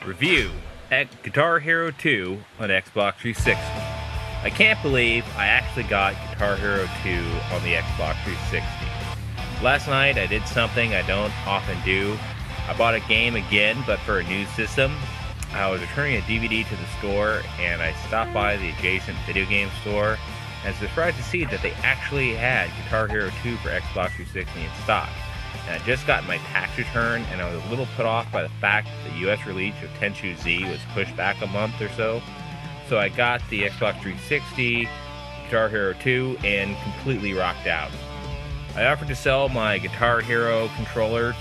Review at Guitar Hero 2 on Xbox 360. I can't believe I actually got Guitar Hero 2 on the Xbox 360. Last night I did something I don't often do. I bought a game again, but for a new system. I was returning a DVD to the store, and I stopped by the adjacent video game store, and was surprised to see that they actually had Guitar Hero 2 for Xbox 360 in stock. And I just got my tax return, and I was a little put off by the fact that the US release of Tenchu Z was pushed back a month or so. So I got the Xbox 360, Guitar Hero 2, and completely rocked out. I offered to sell my Guitar Hero controller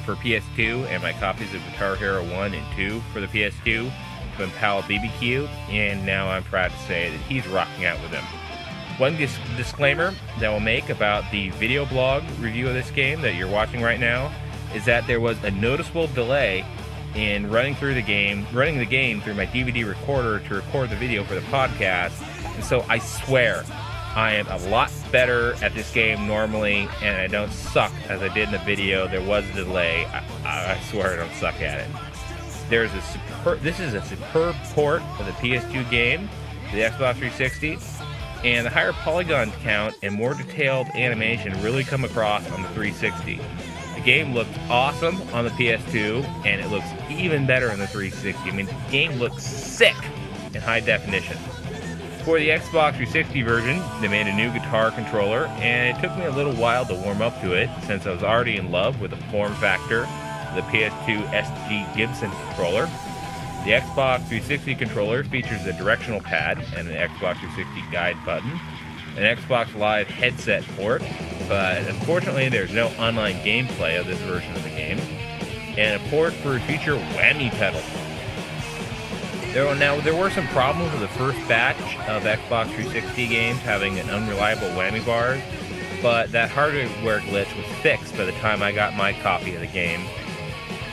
for PS2 and my copies of Guitar Hero 1 and 2 for the PS2 to Impala BBQ, and now I'm proud to say that he's rocking out with them. One disclaimer that I'll make about the video blog review of this game that you're watching right now is that there was a noticeable delay in running the game through my DVD recorder to record the video for the podcast, and so I swear I am a lot better at this game normally, and I don't suck as I did in the video. There was a delay. I swear I don't suck at it. This is a superb port of the PS2 game to the Xbox 360, and the higher polygon count and more detailed animation really come across on the 360. The game looks awesome on the PS2, and it looks even better on the 360. I mean, the game looks sick in high definition. For the Xbox 360 version, they made a new guitar controller, and it took me a little while to warm up to it since I was already in love with the form factor of the PS2 SG Gibson controller. The Xbox 360 controller features a directional pad and an Xbox 360 guide button, an Xbox Live headset port, but unfortunately there's no online gameplay of this version of the game, and a port for a future whammy pedal. There were some problems with the first batch of Xbox 360 games having an unreliable whammy bar, but that hardware glitch was fixed by the time I got my copy of the game.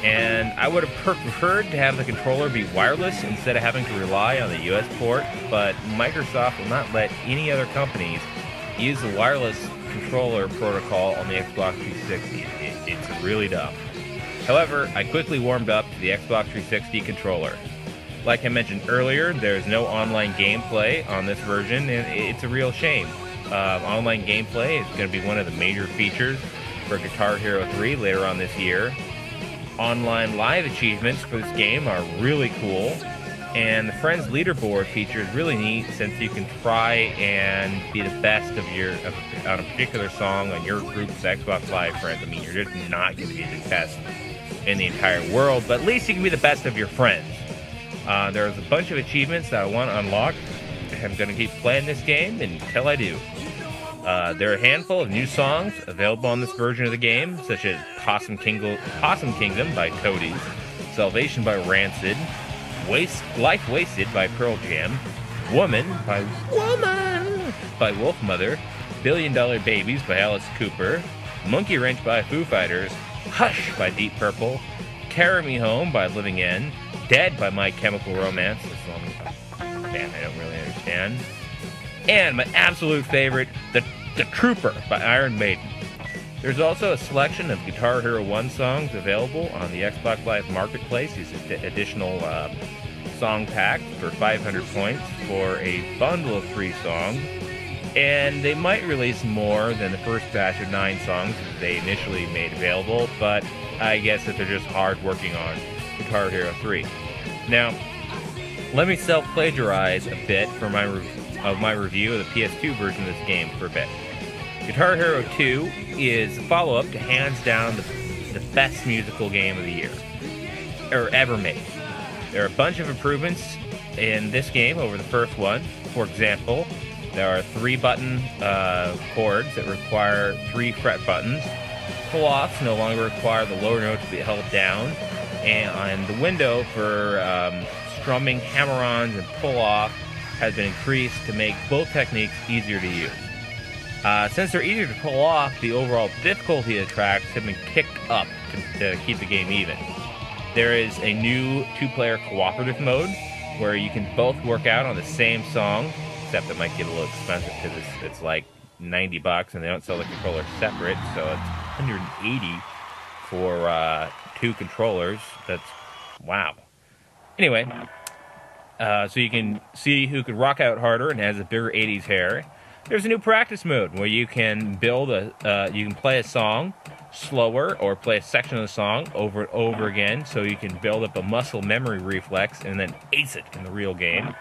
And I would have preferred to have the controller be wireless instead of having to rely on the US port, but Microsoft will not let any other companies use the wireless controller protocol on the Xbox 360. It's really dumb. However, I quickly warmed up to the Xbox 360 controller. Like I mentioned earlier, there's no online gameplay on this version, and it's a real shame. Online gameplay is going to be one of the major features for Guitar Hero 3 later on this year. Online live achievements for this game are really cool, and the Friends Leaderboard feature is really neat since you can try and be the best on a particular song on your group's Xbox Live friends. I mean, you're just not going to be the best in the entire world, but at least you can be the best of your friends. There's a bunch of achievements that I want to unlock. I'm going to keep playing this game until I do. There are a handful of new songs available on this version of the game, such as Possum Kingdom by Toadies, Salvation by Rancid, Life Wasted by Pearl Jam, Woman by Wolfmother, Billion Dollar Babies by Alice Cooper, Monkey Wrench by Foo Fighters, Hush by Deep Purple, Carry Me Home by Living End, Dead by My Chemical Romance, a song I don't really understand, and my absolute favorite, The Trooper by Iron Maiden. There's also a selection of Guitar Hero 1 songs available on the Xbox Live Marketplace. These additional song packs for 500 points for a bundle of 3 songs, and they might release more than the first batch of 9 songs that they initially made available, but I guess that they're just hard working on Guitar Hero 3. Now, let me self-plagiarize a bit for my review of the PS2 version of this game for a bit. Guitar Hero 2 is a follow-up to hands down the best musical game of the year, or ever made. There are a bunch of improvements in this game over the first one. For example, there are 3 button chords that require 3 fret buttons. Pull-offs no longer require the lower note to be held down, and the window for strumming hammer-ons and pull-off has been increased to make both techniques easier to use. Since they're easier to pull off, the overall difficulty of the tracks have been kicked up to keep the game even. There is a new 2-player cooperative mode where you can both work out on the same song, except it might get a little expensive because it's like $90 and they don't sell the controller separate, so it's $180 for 2 controllers. That's wow. Anyway, so you can see who could rock out harder and has a bigger 80s hair. There's a new practice mode where you can you can play a song slower or play a section of the song over and over again, so you can build up a muscle memory reflex and then ace it in the real game.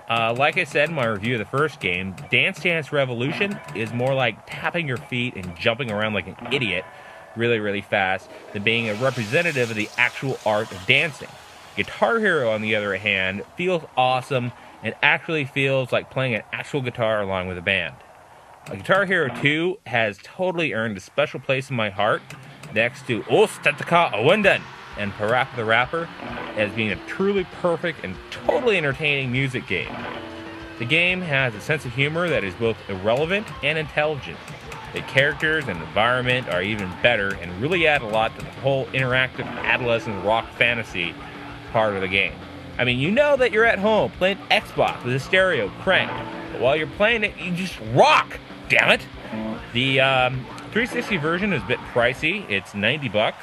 Like I said in my review of the first game, Dance Dance Revolution is more like tapping your feet and jumping around like an idiot really, really fast than being a representative of the actual art of dancing. Guitar Hero, on the other hand, feels awesome and actually feels like playing an actual guitar along with a band. Guitar Hero 2 has totally earned a special place in my heart next to Ostataka Awendan and Parappa the Rapper as being a truly perfect and totally entertaining music game. The game has a sense of humor that is both irrelevant and intelligent. The characters and environment are even better and really add a lot to the whole interactive adolescent rock fantasy part of the game. I mean, you know that you're at home playing Xbox with a stereo cranked, but while you're playing it, you just rock, damn it! The 360 version is a bit pricey. It's $90.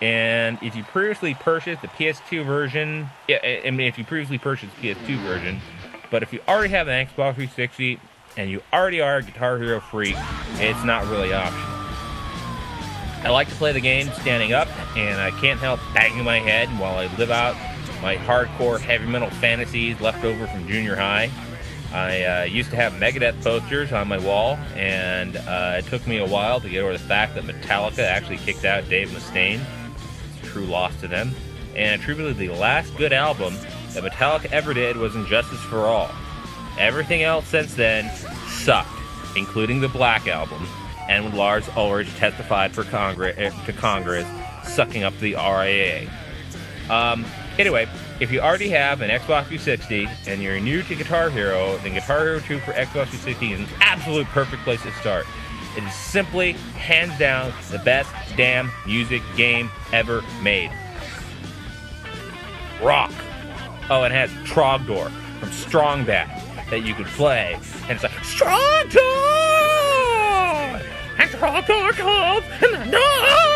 And if you previously purchased the PS2 version, if you previously purchased the PS2 version, but if you already have an Xbox 360 and you already are a Guitar Hero freak, it's not really optional. I like to play the game standing up, and I can't help banging my head while I live out my hardcore heavy metal fantasies left over from junior high. I used to have Megadeth posters on my wall, and it took me a while to get over the fact that Metallica actually kicked out Dave Mustaine. It's a true loss to them. And truly, the last good album that Metallica ever did was Injustice for All. Everything else since then sucked, including the Black Album, and when Lars Ulrich testified to Congress, sucking up the RIAA. Anyway, if you already have an Xbox 360 and you're new to Guitar Hero, then Guitar Hero 2 for Xbox 360 is an absolute perfect place to start. It is simply, hands down, the best damn music game ever made. Rock! Oh, and it has Trogdor from Strong Bad that you could play, and it's like, Strogdor! And Trogdor comes in the night!